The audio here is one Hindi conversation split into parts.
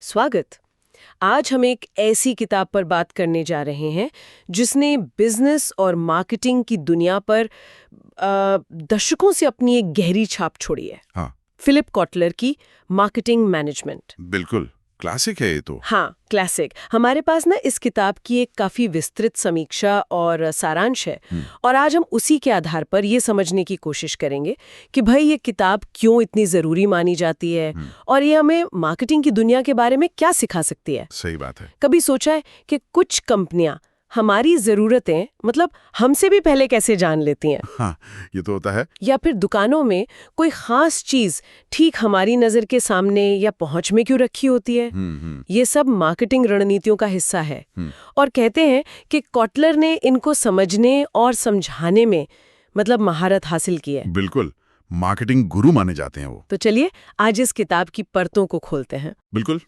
स्वागत। आज हम एक ऐसी किताब पर बात करने जा रहे हैं जिसने बिजनेस और मार्केटिंग की दुनिया पर दशकों से अपनी एक गहरी छाप छोड़ी है। हाँ, फिलिप कॉटलर की मार्केटिंग मैनेजमेंट। बिल्कुल क्लासिक है ये तो। हाँ, क्लासिक। हमारे पास ना इस किताब की एक काफी विस्तृत समीक्षा और सारांश है और आज हम उसी के आधार पर ये समझने की कोशिश करेंगे कि भाई ये किताब क्यों इतनी जरूरी मानी जाती है और ये हमें मार्केटिंग की दुनिया के बारे में क्या सिखा सकती है। सही बात है। कभी सोचा है कि कुछ कंपनियां हमारी जरूरतें मतलब हमसे भी पहले कैसे जान लेती हैं? हाँ, ये तो होता है। या फिर दुकानों में कोई खास चीज ठीक हमारी नजर के सामने या पहुंच में क्यों रखी होती है? ये सब मार्केटिंग रणनीतियों का हिस्सा है। और कहते हैं कि कॉटलर ने इनको समझने और समझाने में मतलब महारत हासिल की है। बिल्कुल, मार्केटिंग गुरु माने जाते हैं वो। तो चलिए आज इस किताब की परतों को खोलते हैं। बिल्कुल।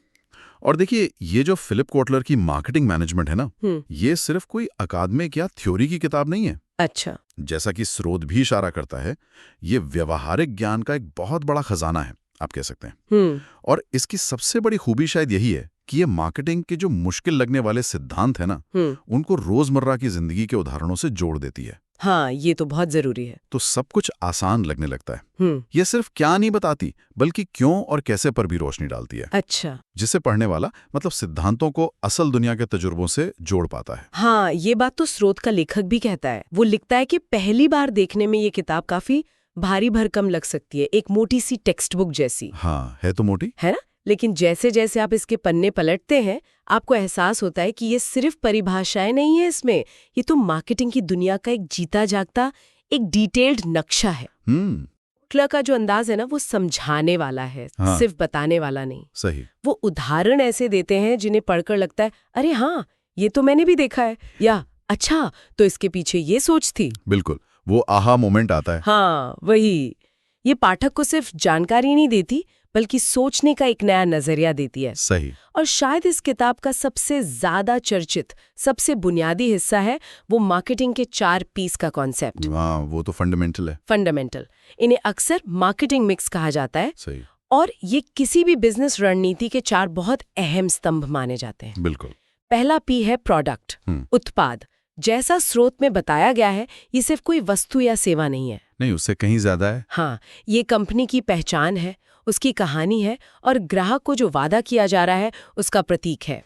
और देखिए, ये जो फिलिप कॉटलर की मार्केटिंग मैनेजमेंट है ना, ये सिर्फ कोई अकादमिक या थ्योरी की किताब नहीं है। अच्छा। जैसा कि स्रोत भी इशारा करता है, ये व्यवहारिक ज्ञान का एक बहुत बड़ा खजाना है, आप कह सकते हैं। और इसकी सबसे बड़ी खूबी शायद यही है कि ये मार्केटिंग के जो मुश्किल लगने वाले सिद्धांत है ना, उनको रोजमर्रा की जिंदगी के उदाहरणों से जोड़ देती है। हाँ, ये तो बहुत जरूरी है। तो सब कुछ आसान लगने लगता है। ये सिर्फ क्या नहीं बताती, बल्कि क्यों और कैसे पर भी रोशनी डालती है। अच्छा। जिसे पढ़ने वाला मतलब सिद्धांतों को असल दुनिया के तजुर्बों से जोड़ पाता है। हाँ, ये बात तो स्रोत का लेखक भी कहता है। वो लिखता है कि पहली बार देखने में ये किताब काफी भारी भरकम लग सकती है, एक मोटी सी टेक्स्ट बुक जैसी। हाँ, है तो मोटी, है ना? लेकिन जैसे जैसे आप इसके पन्ने पलटते हैं, आपको एहसास होता है कि ये सिर्फ परिभाषाएं नहीं है इसमें, ये तो मार्केटिंग की दुनिया का एक जीता जागता एक डिटेल्ड नक्शा है। कॉटलर का जो अंदाज है ना, वो समझाने वाला है। हाँ, सिर्फ बताने वाला नहीं। सही। वो उदाहरण ऐसे देते हैं जिन्हें पढ़कर लगता है अरे हाँ, ये तो मैंने भी देखा है, या अच्छा तो इसके पीछे ये सोच थी। बिल्कुल, वो आहा मोमेंट आता है। हाँ, वही। ये पाठक को सिर्फ जानकारी नहीं देती बल्कि सोचने का एक नया नजरिया देती है। सही। और शायद इस किताब का सबसे ज्यादा चर्चित, सबसे बुनियादी हिस्सा है वो मार्केटिंग के 4 पीस का कॉन्सेप्ट। हाँ, वो तो फंडामेंटल है। फंडामेंटल। इन्हें अक्सर मार्केटिंग मिक्स कहा जाता है। सही। और ये किसी भी बिजनेस रणनीति के 4 बहुत अहम स्तंभ माने जाते हैं। बिल्कुल। पहला पी है प्रोडक्ट, उत्पाद। जैसा स्रोत में बताया गया है, ये सिर्फ कोई वस्तु या सेवा नहीं है। नहीं, उससे कहीं ज्यादा है। हाँ, ये कंपनी की पहचान है, उसकी कहानी है और ग्राहक को जो वादा किया जा रहा है उसका प्रतीक है।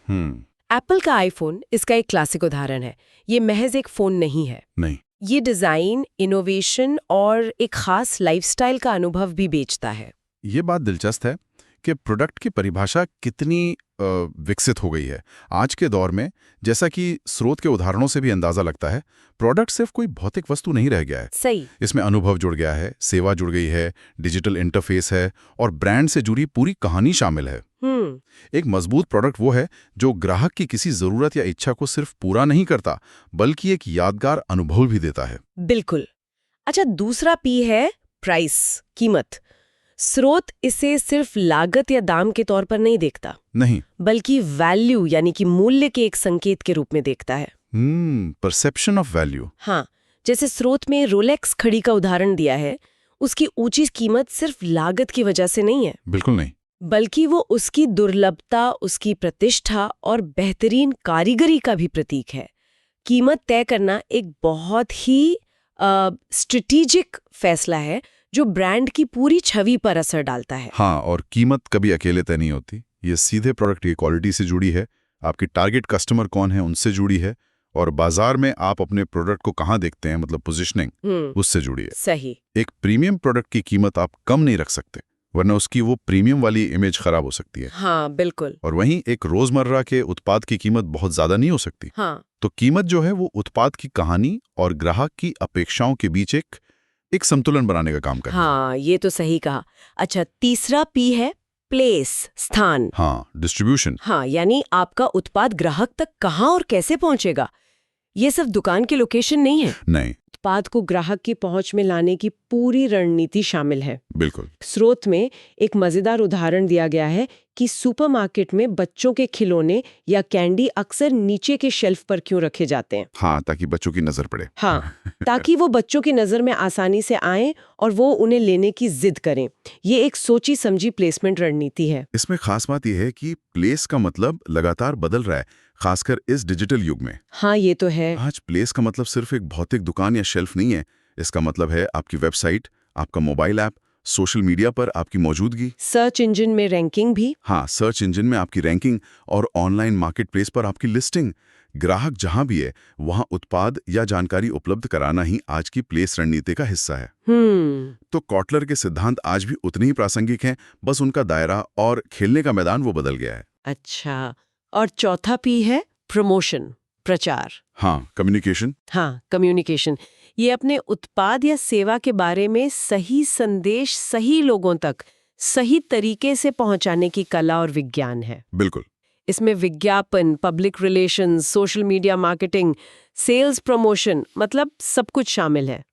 एप्पल का आईफोन इसका एक क्लासिक उदाहरण है। ये महज एक फोन नहीं है। नहीं। ये डिजाइन, इनोवेशन और एक खास लाइफस्टाइल का अनुभव भी बेचता है। ये बात दिलचस्प है कि प्रोडक्ट की परिभाषा कितनी विकसित हो गई है आज के दौर में। जैसा कि स्रोत के उदाहरणों से भी अंदाजा लगता है, प्रोडक्ट सिर्फ कोई भौतिक वस्तु नहीं रह गया है। सही। इसमें अनुभव जुड़ गया है, सेवा जुड़ गई है, डिजिटल इंटरफेस है और ब्रांड से जुड़ी पूरी कहानी शामिल है। एक मजबूत प्रोडक्ट वो है जो ग्राहक की किसी जरूरत या इच्छा को सिर्फ पूरा नहीं करता, बल्कि एक यादगार अनुभव भी देता है। बिल्कुल। अच्छा, दूसरा पी है प्राइस, कीमत। स्रोत इसे सिर्फ लागत या दाम के तौर पर नहीं देखता, नहीं, बल्कि वैल्यू यानी कि मूल्य के एक संकेत के रूप में देखता है। Perception of value. हाँ, जैसे स्रोत में रोलेक्स घड़ी का उदाहरण दिया है, उसकी ऊंची कीमत सिर्फ लागत की वजह से नहीं है। बिल्कुल नहीं। बल्कि वो उसकी दुर्लभता, उसकी प्रतिष्ठा और बेहतरीन कारीगरी का भी प्रतीक है। कीमत तय करना एक बहुत ही स्ट्रेटेजिक फैसला है जो ब्रांड की पूरी छवि पर असर डालता है। हाँ, और कीमत कभी अकेले तय नहीं होती। ये सीधे प्रोडक्ट की क्वालिटी से जुड़ी है, आपकी टारगेट कस्टमर कौन है उनसे जुड़ी है, और बाजार में आप अपने प्रोडक्ट को कहाँ देखते हैं मतलब पोजीशनिंग, उससे जुड़ी है। सही। एक प्रीमियम प्रोडक्ट की कीमत आप कम नहीं रख सकते, वरना उसकी वो प्रीमियम वाली इमेज खराब हो सकती है। हाँ, बिल्कुल। और वहीं एक रोजमर्रा के उत्पाद की कीमत बहुत ज्यादा नहीं हो सकती। हाँ। तो कीमत जो है वो उत्पाद की कहानी और ग्राहक की अपेक्षाओं के बीच एक संतुलन बनाने का काम करता है। हाँ, ये तो सही कहा। अच्छा, तीसरा पी है प्लेस, स्थान। हाँ, डिस्ट्रीब्यूशन। हाँ, यानी आपका उत्पाद ग्राहक तक कहाँ और कैसे पहुंचेगा। ये सिर्फ दुकान की लोकेशन नहीं है। नहीं। उत्पाद को ग्राहक की पहुंच में लाने की पूरी रणनीति शामिल है। बिल्कुल। स्रोत में एक मजेदार उदाहरण दिया गया है कि सुपरमार्केट में बच्चों के खिलौने या कैंडी अक्सर नीचे के शेल्फ पर क्यों रखे जाते हैं। हाँ, ताकि बच्चों की नजर पड़े। हाँ, ताकि वो बच्चों की नजर में आसानी से आएं और वो उन्हें लेने की जिद करें। ये एक सोची समझी प्लेसमेंट रणनीति है। इसमें खास बात यह है कि प्लेस का मतलब लगातार बदल रहा है, खासकर इस डिजिटल युग में। हाँ, ये तो है। आज प्लेस का मतलब सिर्फ एक भौतिक दुकान या शेल्फ नहीं है। इसका मतलब है आपकी वेबसाइट, आपका मोबाइल ऐप, सोशल मीडिया पर आपकी मौजूदगी, सर्च इंजन में रैंकिंग भी। हाँ, सर्च इंजन में आपकी रैंकिंग और ऑनलाइन मार्केट प्लेस पर आपकी लिस्टिंग। ग्राहक जहां भी है वहां उत्पाद या जानकारी उपलब्ध कराना ही आज की प्लेस रणनीति का हिस्सा है। तो कॉटलर के सिद्धांत आज भी उतने ही प्रासंगिक हैं, बस उनका दायरा और खेलने का मैदान वो बदल गया है। अच्छा, और चौथा पी है प्रमोशन, प्रचार। हाँ, कम्युनिकेशन। हाँ, कम्युनिकेशन। ये अपने उत्पाद या सेवा के बारे में सही संदेश सही लोगों तक सही तरीके से पहुंचाने की कला और विज्ञान है। बिल्कुल। इसमें विज्ञापन, public relations, social media marketing, sales promotion, मतलब सब कुछ शामिल है।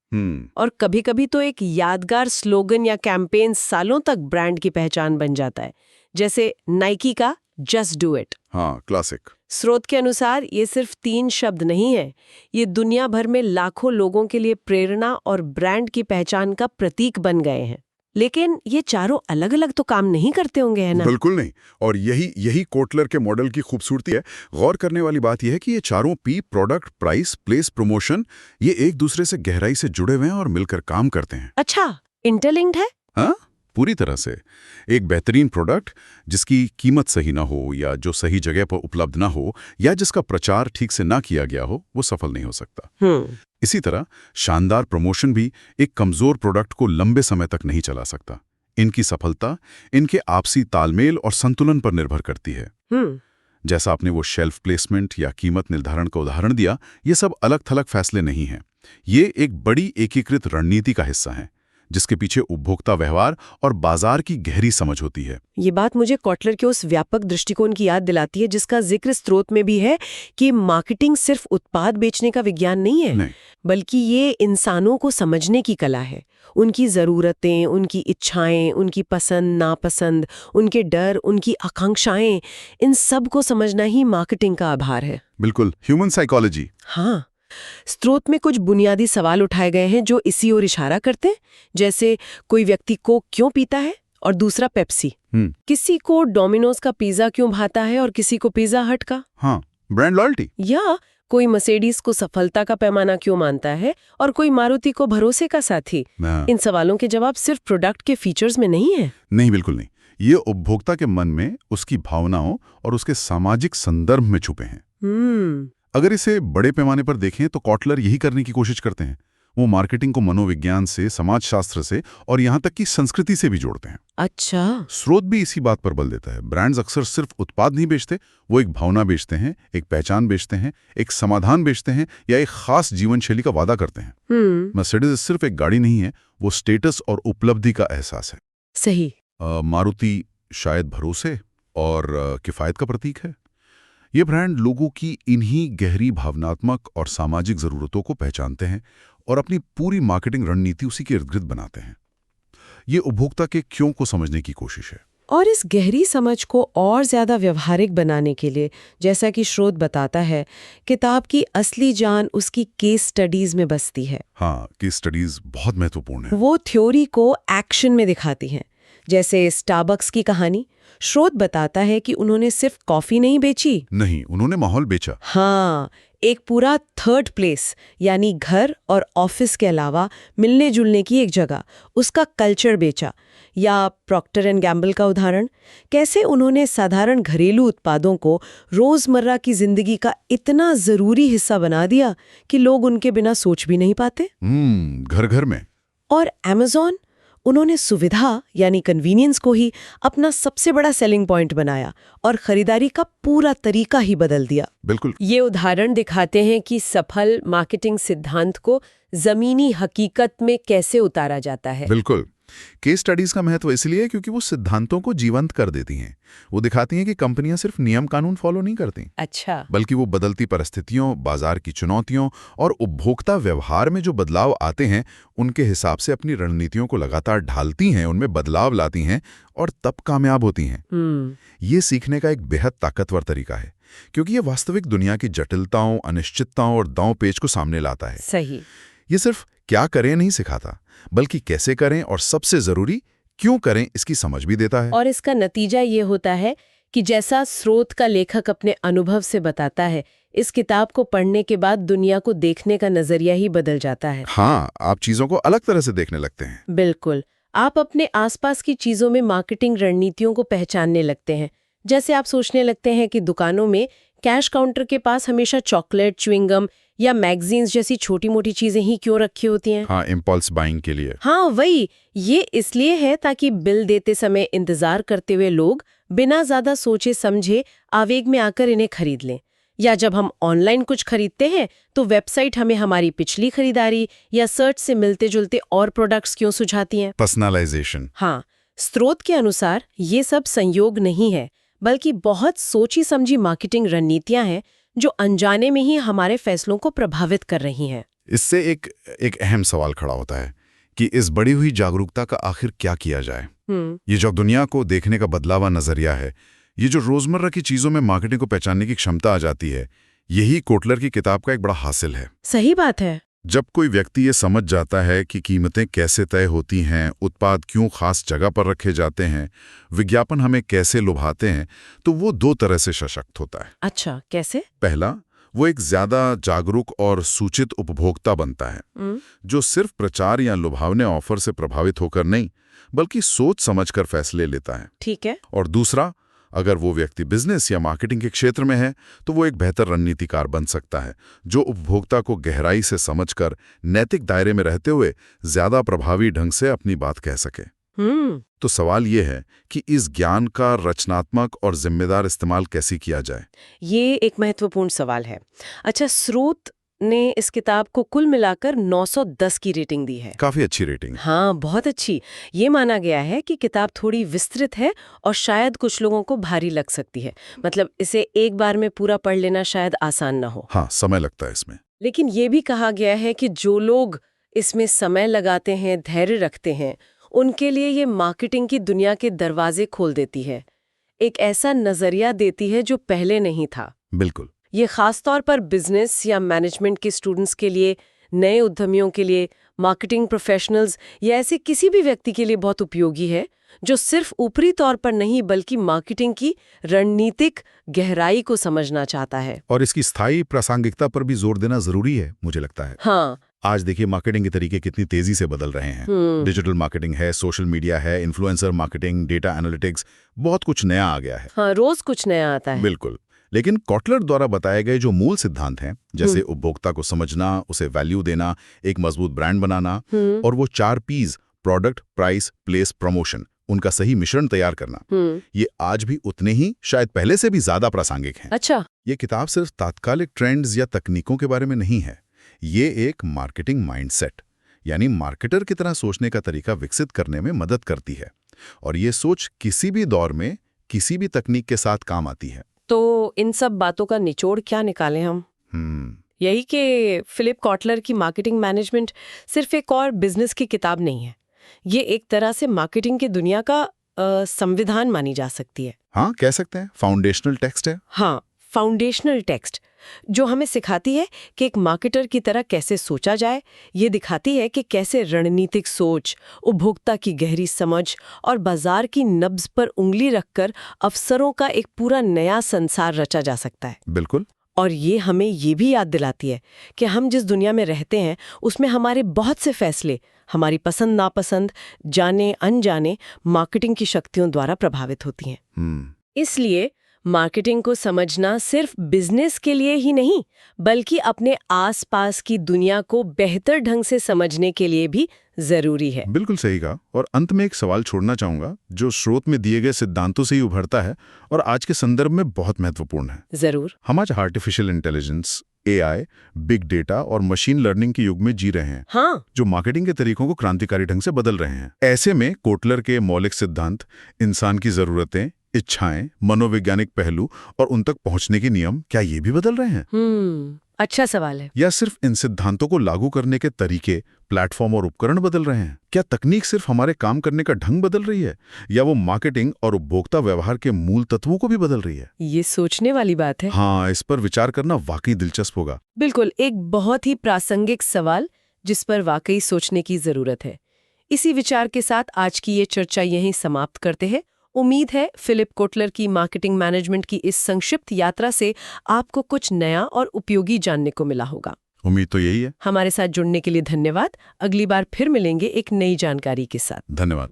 और कभी-कभी तो एक यादगार स्लोगन या कैंपेन सालों तक ब्रांड की पहचान बन जाता है, जैसे नाइकी का जस्ट डू इट। हाँ, क्लासिक। स्रोत के अनुसार ये सिर्फ 3 शब्द नहीं है, ये दुनिया भर में लाखों लोगों के लिए प्रेरणा और ब्रांड की पहचान का प्रतीक बन गए हैं। लेकिन ये चारों अलग अलग तो काम नहीं करते होंगे, है ना? बिल्कुल नहीं। और यही कोटलर के मॉडल की खूबसूरती है। गौर करने वाली बात यह है कि ये चारों P, product, price, place, promotion, ये एक दूसरे से गहराई से जुड़े हुए हैं और मिलकर काम करते हैं। अच्छा, इंटरलिंक्ड है? हाँ, पूरी तरह से। एक बेहतरीन प्रोडक्ट जिसकी कीमत सही ना हो, या जो सही जगह पर उपलब्ध ना हो, या जिसका प्रचार ठीक से ना किया गया हो, वो सफल नहीं हो सकता। इसी तरह शानदार प्रमोशन भी एक कमजोर प्रोडक्ट को लंबे समय तक नहीं चला सकता। इनकी सफलता इनके आपसी तालमेल और संतुलन पर निर्भर करती है। जैसा आपने वो शेल्फ प्लेसमेंट या कीमत निर्धारण का उदाहरण दिया, ये सब अलग-थलग फैसले नहीं हैं। ये एक बड़ी एकीकृत रणनीति का हिस्सा है, जिसके पीछे उपभोक्ता व्यवहार और बाजार की गहरी समझ होती है। ये बात मुझे कॉटलर के उस व्यापक दृष्टिकोण की याद दिलाती है, जिसका जिक्र स्रोत में भी है कि मार्केटिंग सिर्फ उत्पाद बेचने का विज्ञान नहीं है, बल्कि ये इंसानों को समझने की कला है। उनकी ज़रूरतें, उनकी इच्छाएं, उनकी पसंद नापसंद, उनके डर, उनकी आकांक्षाएं, इन सब को समझना ही मार्केटिंग का आधार है। बिल्कुल, ह्यूमन साइकोलॉजी। हाँ, स्रोत में कुछ बुनियादी सवाल उठाए गए हैं जो इसी ओर इशारा करते हैं, जैसे कोई व्यक्ति कोक क्यों पीता है और दूसरा पेप्सी। किसी को डोमिनोज का पिज्जा क्यों भाता है और किसी को पिज्जा हट का। हाँ, ब्रांड लॉयल्टी। या कोई मर्सिडीज को सफलता का पैमाना क्यों मानता है और कोई मारुति को भरोसे का साथी। इन सवालों के जवाब सिर्फ प्रोडक्ट के फीचर्स में नहीं है। नहीं, बिल्कुल नहीं। ये उपभोक्ता के मन में उसकी भावनाओं और उसके सामाजिक संदर्भ में छुपे हैं। अगर इसे बड़े पैमाने पर देखें तो कॉटलर यही करने की कोशिश करते हैं। वो मार्केटिंग को मनोविज्ञान से, समाजशास्त्र से और यहाँ तक कि संस्कृति से भी जोड़ते हैं। अच्छा। स्रोत भी इसी बात पर बल देता है। ब्रांड्स अक्सर सिर्फ उत्पाद नहीं बेचते, वो एक भावना बेचते हैं, एक पहचान बेचते हैं, एक समाधान बेचते हैं, या एक खास जीवन शैली का वादा करते हैं। मर्सिडीज सिर्फ एक गाड़ी नहीं है, वो स्टेटस और उपलब्धि का एहसास है। सही। मारुति शायद भरोसे और किफायत का प्रतीक है। ये ब्रांड लोगों की इन्हीं गहरी भावनात्मक और सामाजिक जरूरतों को पहचानते हैं और अपनी पूरी मार्केटिंग रणनीति उसी के इर्द-गिर्द बनाते हैं। ये उपभोक्ता के क्यों को समझने की कोशिश है। और इस गहरी समझ को और ज्यादा व्यवहारिक बनाने के लिए, जैसा कि स्रोत बताता है, किताब की असली जान उसकी केस स्टडीज में बसती है। हाँ, केस स्टडीज बहुत महत्वपूर्ण है। वो थ्योरी को एक्शन में दिखाती हैं। जैसे स्टारबक्स की कहानी, स्रोत बताता है कि उन्होंने सिर्फ कॉफी नहीं बेची। नहीं, उन्होंने माहौल बेचा। हाँ, एक पूरा थर्ड प्लेस, यानी घर और ऑफिस के अलावा मिलने जुलने की एक जगह, उसका कल्चर बेचा। या प्रॉक्टर एंड गैम्बल का उदाहरण, कैसे उन्होंने साधारण घरेलू उत्पादों को रोजमर्रा की जिंदगी का इतना जरूरी हिस्सा बना दिया कि लोग उनके बिना सोच भी नहीं पाते। घर घर में। और अमेज़न, उन्होंने सुविधा यानी कन्वीनियंस को ही अपना सबसे बड़ा सेलिंग पॉइंट बनाया और खरीदारी का पूरा तरीका ही बदल दिया। बिल्कुल। ये उदाहरण दिखाते हैं कि सफल मार्केटिंग सिद्धांत को जमीनी हकीकत में कैसे उतारा जाता है। बिल्कुल। केस स्टडीज का महत्व इसलिए क्योंकि वो सिद्धांतों को जीवंत कर देती हैं। वो दिखाती हैं कि कंपनियां सिर्फ नियम कानून फॉलो नहीं करती, अच्छा, बल्कि वो बदलती परिस्थितियों, बाजार की चुनौतियों और उपभोक्ता व्यवहार में जो बदलाव आते हैं उनके हिसाब से अपनी रणनीतियों को लगातार ढालती हैं, उनमें बदलाव लाती हैं और तब कामयाब होती हैं। ये सीखने का एक बेहद ताकतवर तरीका है, क्योंकि ये वास्तविक दुनिया की जटिलताओं, अनिश्चितताओं और दांव पेच को सामने लाता है। सही। ये सिर्फ क्या करें नहीं सिखाता, बल्कि कैसे करें और सबसे जरूरी क्यों करें इसकी समझ भी देता है। और इसका नतीजा ये होता है कि जैसा स्रोत का लेखक अपने अनुभव से बताता है, इस किताब को पढ़ने के बाद दुनिया को देखने का नजरिया ही बदल जाता है। हाँ, आप चीजों को अलग तरह से देखने लगते हैं। बिल्कुल। आप अपने आसपास की चीजों में मार्केटिंग रणनीतियों को पहचानने लगते हैं। जैसे आप सोचने लगते हैं कि दुकानों में कैश काउंटर के पास हमेशा चॉकलेट, च्युइंगम या मैगजीन्स जैसी छोटी-मोटी चीजें ही क्यों रखी होती हैं। हाँ, इम्पल्स बाइंग के लिए। हाँ, वही। ये इसलिए है ताकि बिल देते समय इंतजार करते हुए लोग बिना ज्यादा सोचे समझे आवेग में आकर इन्हें खरीद लें। या जब हम ऑनलाइन कुछ खरीदते हैं तो वेबसाइट हमें हमारी पिछली खरीदारी या सर्च से मिलते जुलते और प्रोडक्ट्स क्यों सुझाती हैं। पर्सनलाइजेशन। हाँ, स्रोत के अनुसार ये सब संयोग नहीं है, बल्कि बहुत सोची समझी मार्केटिंग रणनीतियां हैं जो अनजाने में ही हमारे फैसलों को प्रभावित कर रही हैं। इससे एक अहम सवाल खड़ा होता है कि इस बढ़ी हुई जागरूकता का आखिर क्या किया जाए। ये जो दुनिया को देखने का बदलावा नजरिया है, ये जो रोजमर्रा की चीजों में मार्केटिंग को पहचानने की क्षमता आ जाती है, यही कोटलर की किताब का एक बड़ा हासिल है। सही बात है। जब कोई व्यक्ति ये समझ जाता है कि कीमतें कैसे तय होती हैं, उत्पाद क्यों खास जगह पर रखे जाते हैं, विज्ञापन हमें कैसे लुभाते हैं, तो वो दो तरह से सशक्त होता है। अच्छा, कैसे? पहला, वो एक ज्यादा जागरूक और सूचित उपभोक्ता बनता है, जो सिर्फ प्रचार या लुभावने ऑफर से प्रभावित होकर नहीं, बल्कि सोच समझकर फैसले लेता है। ठीक है। और दूसरा, अगर वो व्यक्ति बिजनेस या मार्केटिंग के क्षेत्र में है तो वो एक बेहतर रणनीतिकार बन सकता है, जो उपभोक्ता को गहराई से समझकर नैतिक दायरे में रहते हुए ज्यादा प्रभावी ढंग से अपनी बात कह सके। तो सवाल ये है कि इस ज्ञान का रचनात्मक और जिम्मेदार इस्तेमाल कैसे किया जाए। ये एक महत्वपूर्ण सवाल है। अच्छा, स्रोत ने इस किताब को कुल मिलाकर 910 की रेटिंग दी है। काफी अच्छी रेटिंग। हाँ, बहुत अच्छी। ये माना गया है कि किताब थोड़ी विस्तृत है और शायद कुछ लोगों को भारी लग सकती है। मतलब इसे एक बार में पूरा पढ़ लेना शायद आसान ना हो। हाँ, समय लगता है इसमें। लेकिन ये भी कहा गया है कि जो लोग इसमें समय लगाते हैं, धैर्य रखते हैं, उनके लिए ये मार्केटिंग की दुनिया के दरवाजे खोल देती है। एक ऐसा नजरिया देती है जो पहले नहीं था। बिल्कुल। ये खासतौर पर बिजनेस या मैनेजमेंट के स्टूडेंट्स के लिए, नए उद्यमियों के लिए, मार्केटिंग प्रोफेशनल्स या ऐसे किसी भी व्यक्ति के लिए बहुत उपयोगी है जो सिर्फ ऊपरी तौर पर नहीं बल्कि मार्केटिंग की रणनीतिक गहराई को समझना चाहता है। और इसकी स्थायी प्रासंगिकता पर भी जोर देना जरूरी है, मुझे लगता है। हाँ, आज देखिए मार्केटिंग के तरीके कितनी तेजी से बदल रहे हैं। डिजिटल मार्केटिंग है, सोशल मीडिया है, इन्फ्लुएंसर मार्केटिंग, डेटा एनालिटिक्स, बहुत कुछ नया आ गया है। हाँ, रोज कुछ नया आता है। बिल्कुल। लेकिन कॉटलर द्वारा बताए गए जो मूल सिद्धांत हैं, जैसे उपभोक्ता को समझना, उसे वैल्यू देना, एक मजबूत ब्रांड बनाना और वो 4 P's, product, price, place, promotion, उनका सही मिश्रण तैयार करना, ये आज भी उतने ही, शायद पहले से भी ज्यादा प्रासंगिक हैं। अच्छा। ये किताब सिर्फ तात्कालिक ट्रेंड्स या तकनीकों के बारे में नहीं है। ये एक मार्केटिंग माइंडसेट, यानी मार्केटर की तरह सोचने का तरीका विकसित करने में मदद करती है। और ये सोच किसी भी दौर में किसी भी तकनीक के साथ काम आती है। तो इन सब बातों का निचोड़ क्या निकालें हम? यही कि फिलिप कॉटलर की मार्केटिंग मैनेजमेंट सिर्फ एक और बिजनेस की किताब नहीं है। ये एक तरह से मार्केटिंग की दुनिया का संविधान मानी जा सकती है। हाँ, कह सकते हैं फाउंडेशनल टेक्स्ट है। हाँ, फाउंडेशनल टेक्स्ट जो हमें सिखाती है कि एक मार्केटर की तरह कैसे सोचा जाए। ये दिखाती है कि कैसे रणनीतिक सोच, उपभोक्ता की गहरी समझ और बाजार की नब्ज पर उंगली रखकर अवसरों का एक पूरा नया संसार रचा जा सकता है। बिल्कुल। और ये हमें ये भी याद दिलाती है कि हम जिस दुनिया में रहते हैं उसमें हमारे बहुत से फैसले, हमारी पसंद नापसंद, जाने अनजाने मार्केटिंग की शक्तियों द्वारा प्रभावित होती हैं। इसलिए मार्केटिंग को समझना सिर्फ बिजनेस के लिए ही नहीं, बल्कि अपने आसपास की दुनिया को बेहतर ढंग से समझने के लिए भी जरूरी है। बिल्कुल सही कहा। और अंत में एक सवाल छोड़ना चाहूंगा जो स्रोत में दिए गए सिद्धांतों से ही उभरता है और आज के संदर्भ में बहुत महत्वपूर्ण है। जरूर। हम आज artificial intelligence, AI, big data और मशीन लर्निंग के युग में जी रहे हैं, हाँ, जो मार्केटिंग के तरीकों को क्रांतिकारी ढंग से बदल रहे हैं। ऐसे में कोटलर के मौलिक सिद्धांत, इंसान की जरूरतें, इच्छाएं, मनोवैज्ञानिक पहलू और उन तक पहुंचने के नियम, क्या ये भी बदल रहे हैं? अच्छा सवाल है। या सिर्फ इन सिद्धांतों को लागू करने के तरीके, प्लेटफॉर्म और उपकरण बदल रहे हैं? क्या तकनीक सिर्फ हमारे काम करने का ढंग बदल रही है, या वो मार्केटिंग और उपभोक्ता व्यवहार के मूल तत्वों को भी बदल रही है? ये सोचने वाली बात है। हाँ, इस पर विचार करना वाकई दिलचस्प होगा। बिल्कुल, एक बहुत ही प्रासंगिक सवाल जिस पर वाकई सोचने की जरूरत है। इसी विचार के साथ आज की ये चर्चा यहीं समाप्त करते हैं। उम्मीद है फिलिप कोटलर की मार्केटिंग मैनेजमेंट की इस संक्षिप्त यात्रा से आपको कुछ नया और उपयोगी जानने को मिला होगा। उम्मीद तो यही है। हमारे साथ जुड़ने के लिए धन्यवाद। अगली बार फिर मिलेंगे एक नई जानकारी के साथ। धन्यवाद।